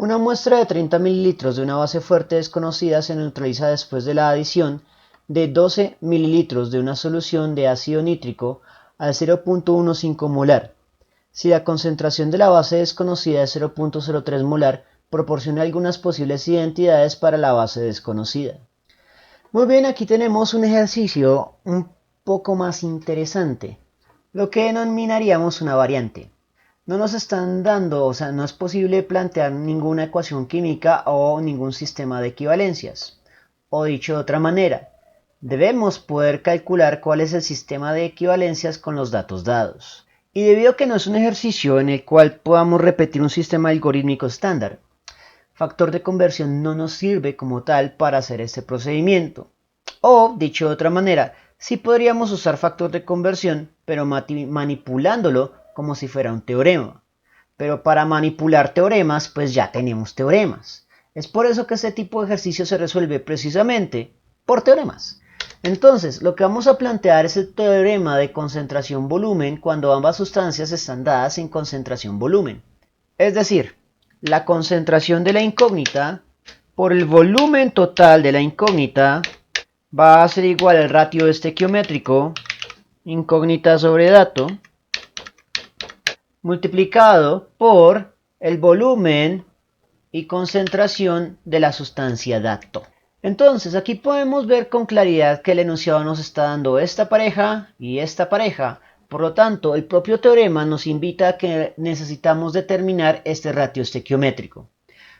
Una muestra de 30 mililitros de una base fuerte desconocida se neutraliza después de la adición de 12 mililitros de una solución de ácido nítrico al 0.15 molar. Si la concentración de la base desconocida es 0.03 molar, proporciona algunas posibles identidades para la base desconocida. Muy bien, aquí tenemos un ejercicio un poco más interesante, lo que denominaríamos una variante. No nos están dando, o sea, no es posible plantear ninguna ecuación química o ningún sistema de equivalencias. O dicho de otra manera, debemos poder calcular cuál es el sistema de equivalencias con los datos dados. Y debido a que no es un ejercicio en el cual podamos repetir un sistema algorítmico estándar, factor de conversión no nos sirve como tal para hacer este procedimiento. O, dicho de otra manera, sí podríamos usar factor de conversión, pero manipulándolo como si fuera un teorema. Pero para manipular teoremas, pues ya tenemos teoremas. Es por eso que este tipo de ejercicio se resuelve precisamente por teoremas. Entonces, lo que vamos a plantear es el teorema de concentración-volumen cuando ambas sustancias están dadas en concentración-volumen. Es decir, la concentración de la incógnita por el volumen total de la incógnita va a ser igual al ratio estequiométrico, incógnita sobre dato, multiplicado por el volumen y concentración de la sustancia dato. Entonces aquí podemos ver con claridad que el enunciado nos está dando esta pareja y esta pareja. Por lo tanto, el propio teorema nos invita a que necesitamos determinar este ratio estequiométrico.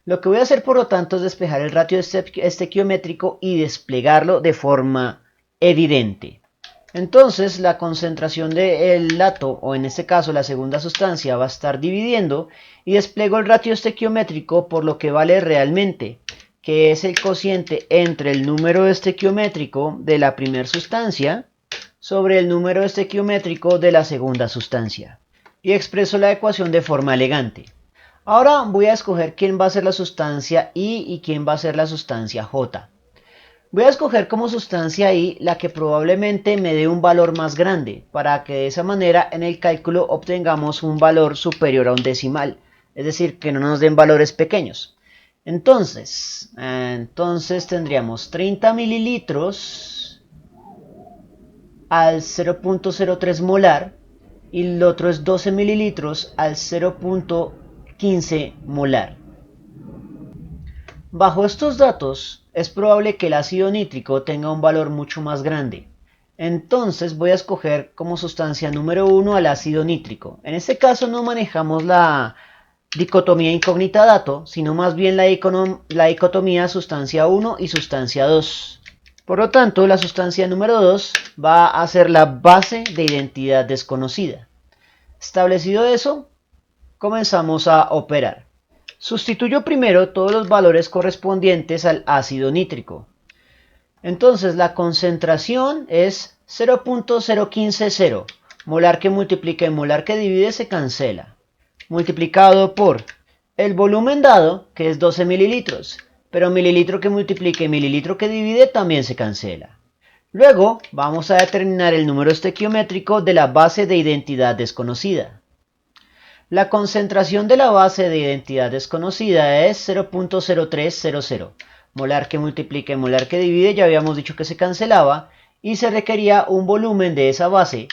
Lo que voy a hacer, por lo tanto, es despejar el ratio estequiométrico y desplegarlo de forma evidente. Entonces, la concentración del dato, o en este caso la segunda sustancia, va a estar dividiendo y despliego el ratio estequiométrico por lo que vale realmente, que es el cociente entre el número estequiométrico de la primera sustancia sobre el número estequiométrico de la segunda sustancia. Y expreso la ecuación de forma elegante. Ahora voy a escoger quién va a ser la sustancia I y quién va a ser la sustancia J. Voy a escoger como sustancia I la que probablemente me dé un valor más grande, para que de esa manera en el cálculo obtengamos un valor superior a un decimal, es decir, que no nos den valores pequeños. Entonces tendríamos 30 mililitros al 0.03 molar y el otro es 12 mililitros al 0.15 molar. Bajo estos datos, es probable que el ácido nítrico tenga un valor mucho más grande. Entonces voy a escoger como sustancia número 1 al ácido nítrico. En este caso no manejamos la dicotomía incógnita-dato, sino más bien la dicotomía sustancia 1 y sustancia 2. Por lo tanto, la sustancia número 2 va a ser la base de identidad desconocida. Establecido eso, comenzamos a operar. Sustituyo primero todos los valores correspondientes al ácido nítrico. Entonces la concentración es 0.0150. Molar que multiplica y molar que divide se cancela. Multiplicado por el volumen dado, que es 12 mililitros. Pero mililitro que multiplica y mililitro que divide también se cancela. Luego vamos a determinar el número estequiométrico de la base de identidad desconocida. La concentración de la base de identidad desconocida es 0.0300. Molar que multiplica y molar que divide ya habíamos dicho que se cancelaba y se requería un volumen de esa base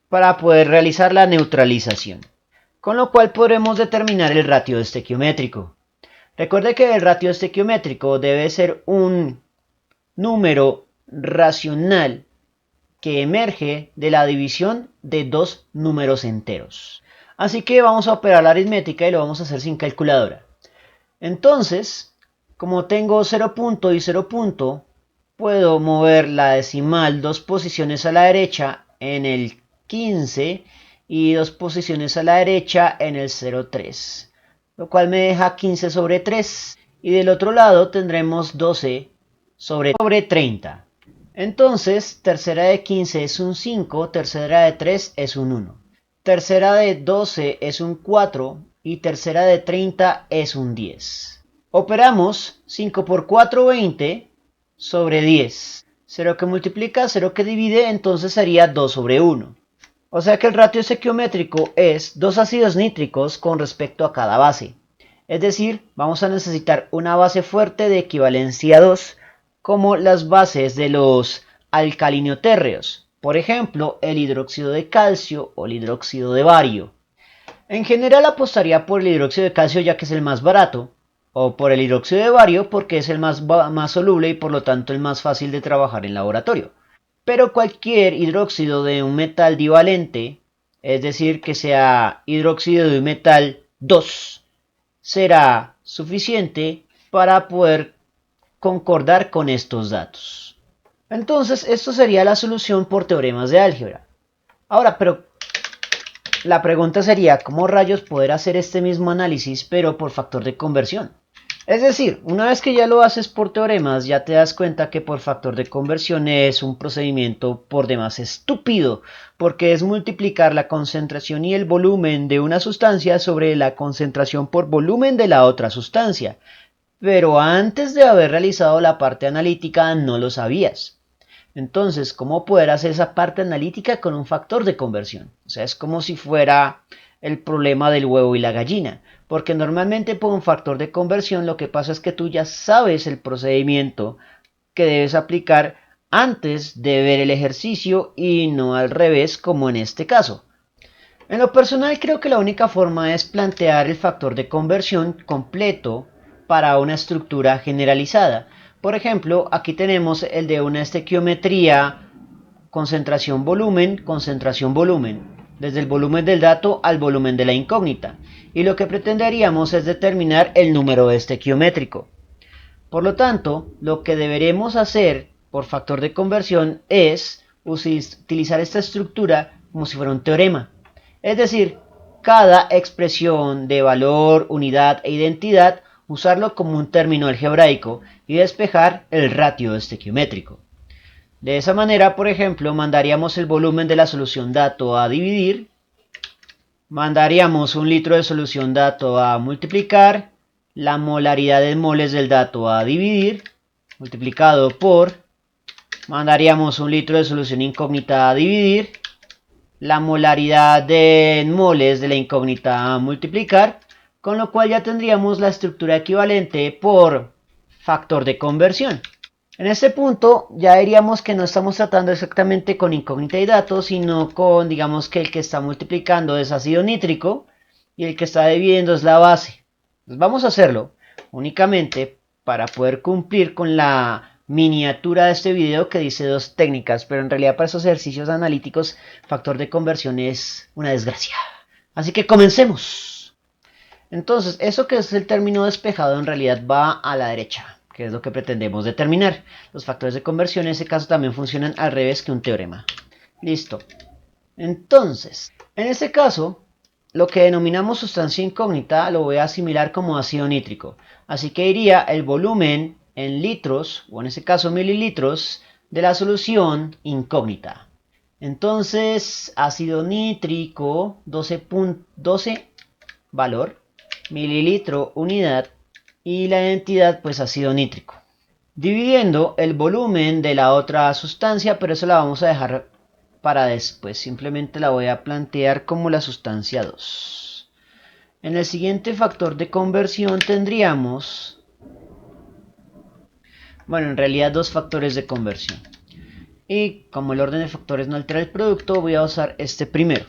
para poder realizar la neutralización. Con lo cual podremos determinar el ratio estequiométrico. Recuerde que el ratio estequiométrico debe ser un número racional que emerge de la división de dos números enteros. Así que vamos a operar la aritmética y lo vamos a hacer sin calculadora. Entonces, como tengo 0 punto y 0 punto, puedo mover la decimal 2 posiciones a la derecha en el 15 y 2 posiciones a la derecha en el 0,3, lo cual me deja 15 sobre 3. Y del otro lado tendremos 12 sobre 30. Entonces, tercera de 15 es un 5, tercera de 3 es un 1. Tercera de 12 es un 4 y tercera de 30 es un 10. Operamos 5 por 4, 20 sobre 10. 0 que multiplica, 0 que divide, entonces sería 2 sobre 1. O sea que el ratio estequiométrico es 2 ácidos nítricos con respecto a cada base. Es decir, vamos a necesitar una base fuerte de equivalencia 2, como las bases de los alcalinotérreos, por ejemplo, el hidróxido de calcio o el hidróxido de bario. En general apostaría por el hidróxido de calcio ya que es el más barato, o por el hidróxido de bario porque es el más soluble y por lo tanto el más fácil de trabajar en laboratorio. Pero cualquier hidróxido de un metal divalente, es decir, que sea hidróxido de un metal 2, será suficiente para poder concordar con estos datos. Entonces, esto sería la solución por teoremas de álgebra. Ahora, pero la pregunta sería, ¿cómo rayos poder hacer este mismo análisis pero por factor de conversión? Es decir, una vez que ya lo haces por teoremas, ya te das cuenta que por factor de conversión es un procedimiento por demás estúpido, porque es multiplicar la concentración y el volumen de una sustancia sobre la concentración por volumen de la otra sustancia. Pero antes de haber realizado la parte analítica no lo sabías. Entonces, ¿cómo poder hacer esa parte analítica con un factor de conversión? O sea, es como si fuera el problema del huevo y la gallina. Porque normalmente por un factor de conversión lo que pasa es que tú ya sabes el procedimiento que debes aplicar antes de ver el ejercicio y no al revés como en este caso. En lo personal creo que la única forma es plantear el factor de conversión completo para una estructura generalizada. Por ejemplo, aquí tenemos el de una estequiometría concentración-volumen, concentración-volumen, desde el volumen del dato al volumen de la incógnita. Y lo que pretenderíamos es determinar el número estequiométrico. Por lo tanto, lo que deberemos hacer por factor de conversión es utilizar esta estructura como si fuera un teorema. Es decir, cada expresión de valor, unidad e identidad, usarlo como un término algebraico y despejar el ratio estequiométrico. De esa manera, por ejemplo, mandaríamos el volumen de la solución dato a dividir, mandaríamos 1 litro de solución dato a multiplicar, la molaridad en moles del dato a dividir, multiplicado por, mandaríamos 1 litro de solución incógnita a dividir, la molaridad de moles de la incógnita a multiplicar, con lo cual ya tendríamos la estructura equivalente por factor de conversión. En este punto ya diríamos que no estamos tratando exactamente con incógnita y datos, sino con, digamos que el que está multiplicando es ácido nítrico y el que está dividiendo es la base. Pues vamos a hacerlo únicamente para poder cumplir con la miniatura de este video que dice 2 técnicas, pero en realidad para esos ejercicios analíticos factor de conversión es una desgracia. Así que comencemos. Entonces, eso que es el término despejado en realidad va a la derecha, que es lo que pretendemos determinar. Los factores de conversión en ese caso también funcionan al revés que un teorema. Listo. Entonces, en este caso, lo que denominamos sustancia incógnita lo voy a asimilar como ácido nítrico. Así que iría el volumen en litros, o en este caso mililitros, de la solución incógnita. Entonces, ácido nítrico, 12 valor, mililitro unidad, y la identidad pues ácido nítrico. Dividiendo el volumen de la otra sustancia, pero eso la vamos a dejar para después. Simplemente la voy a plantear como la sustancia 2. En el siguiente factor de conversión tendríamos, bueno, en realidad 2 factores de conversión. Y como el orden de factores no altera el producto, voy a usar este primero.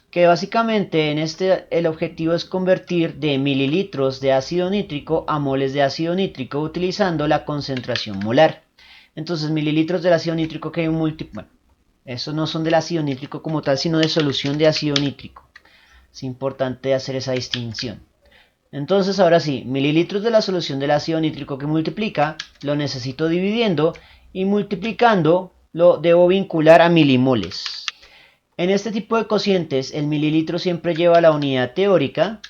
Que básicamente en este el objetivo es convertir de mililitros de ácido nítrico a moles de ácido nítrico utilizando la concentración molar. Entonces mililitros del ácido nítrico que hay un bueno, esos no son del ácido nítrico como tal, sino de solución de ácido nítrico. Es importante hacer esa distinción. Entonces ahora sí, mililitros de la solución del ácido nítrico que multiplica, lo necesito dividiendo y multiplicando lo debo vincular a milimoles. En este tipo de cocientes el mililitro siempre lleva la unidad teórica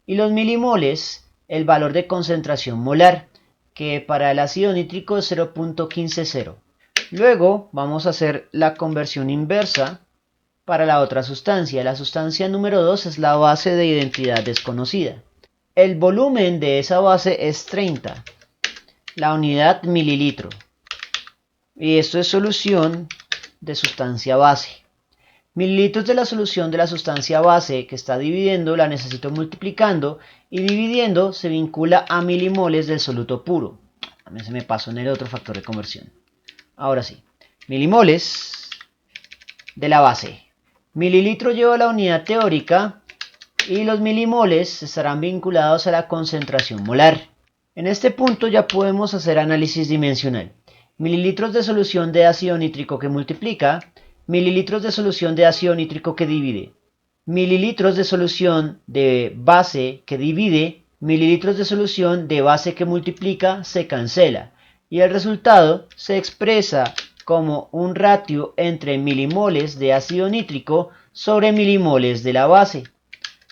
y los milimoles el valor de concentración molar, que para el ácido nítrico es 0.150. Luego vamos a hacer la conversión inversa para la otra sustancia. La sustancia número 2 es la base de identidad desconocida. El volumen de esa base es 30, la unidad mililitro. Y esto es solución de sustancia base. Mililitros de la solución de la sustancia base que está dividiendo la necesito multiplicando y dividiendo se vincula a milimoles del soluto puro. A mí se me pasó en el otro factor de conversión. Ahora sí, milimoles de la base. Mililitro lleva la unidad teórica y los milimoles estarán vinculados a la concentración molar. En este punto ya podemos hacer análisis dimensional. Mililitros de solución de ácido nítrico que multiplica, mililitros de solución de ácido nítrico que divide, mililitros de solución de base que divide, mililitros de solución de base que multiplica, se cancela. Y el resultado se expresa como un ratio entre milimoles de ácido nítrico sobre milimoles de la base,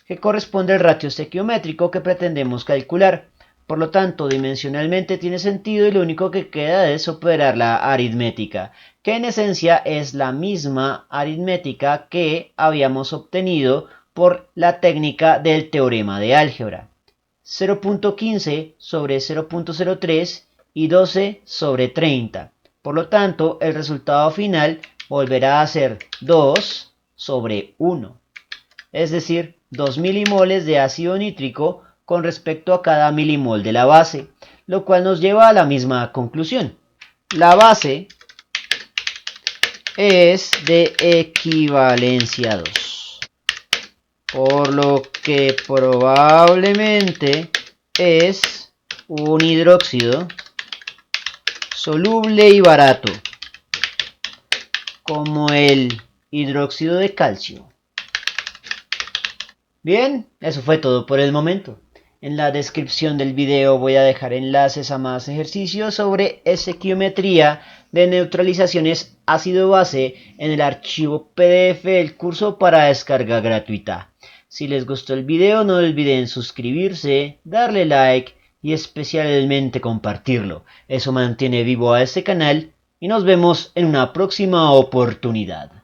que corresponde al ratio estequiométrico que pretendemos calcular. Por lo tanto, dimensionalmente tiene sentido y lo único que queda es operar la aritmética, que en esencia es la misma aritmética que habíamos obtenido por la técnica del teorema de álgebra. 0.15 sobre 0.03 y 12 sobre 30. Por lo tanto, el resultado final volverá a ser 2 sobre 1. Es decir, 2 milimoles de ácido nítrico con respecto a cada milimol de la base, lo cual nos lleva a la misma conclusión. La base es de equivalencia 2, por lo que probablemente es un hidróxido soluble y barato, como el hidróxido de calcio. Bien, eso fue todo por el momento. En la descripción del video voy a dejar enlaces a más ejercicios sobre estequiometría de neutralizaciones ácido-base en el archivo PDF del curso para descarga gratuita. Si les gustó el video no olviden suscribirse, darle like y especialmente compartirlo. Eso mantiene vivo a este canal y nos vemos en una próxima oportunidad.